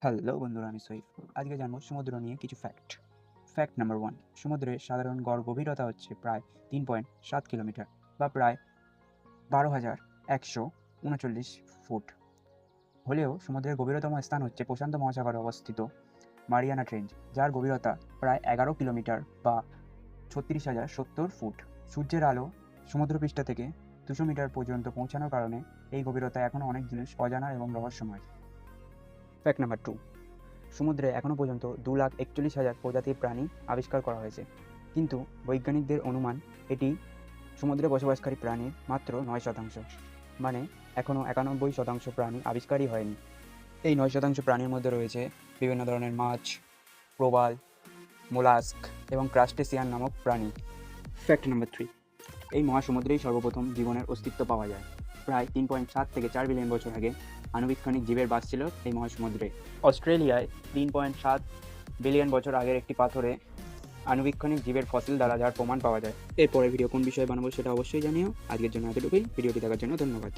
Hello বন্ধুরা, আমি সৈফ। আজকে জানবো সমুদ্র নিয়ে কিছু ফ্যাক্ট। ফ্যাক্ট নাম্বার 1, সমুদ্রের সাধারণ গড় গভীরতা হচ্ছে প্রায় 3.7 কিলোমিটার বা প্রায় 12,139 ফুট। হলেও সমুদ্রের গভীরতম স্থান হচ্ছে প্রশান্ত মহাসাগরে অবস্থিত মারিয়ানা ট্রেঞ্চ, যার গভীরতা প্রায় 11 কিলোমিটার বা 36,070 ফুট। সূর্যের আলো সমুদ্রপৃষ্ঠ থেকে 200 মিটার পর্যন্ত পৌঁছানোর কারণে এই গভীরতা এখনও অনেক জিনিস অজানা এবং রহস্যময়। ফ্যাক্ট নাম্বার 2, সমুদ্রে এখনও পর্যন্ত 2,41,000 প্রজাতির প্রাণী আবিষ্কার করা হয়েছে, কিন্তু বৈজ্ঞানিকদের অনুমান এটি সমুদ্রে বসবাসকারী প্রাণীর মাত্র 9%, মানে এখনও 91% প্রাণী আবিষ্কারই হয়নি। এই 9% প্রাণীর মধ্যে রয়েছে বিভিন্ন ধরনের মাছ, প্রবাল, মোলাস্ক এবং ক্রাস্টেসিয়ান নামক প্রাণী। ফ্যাক্ট নাম্বার 3, এই মহাসমুদ্রেই সর্বপ্রথম জীবনের অস্তিত্ব পাওয়া যায়। প্রায় 3.7 থেকে 4 বিলিয়ন বছর আগে আণুবীক্ষণিক জীবের বাস ছিল এই মহাসমুদ্রে। অস্ট্রেলিয়ায় 3.7 বিলিয়ন বছর আগের একটি পাথরে আণুবীক্ষণিক জীবের ফসিল দ্বারা যার প্রমাণ পাওয়া যায়। এরপরে ভিডিও কোন বিষয়ে বানাবো সেটা অবশ্যই জানিও। আজকের জন্য এতটুকুই। ভিডিওটি দেখার জন্য ধন্যবাদ।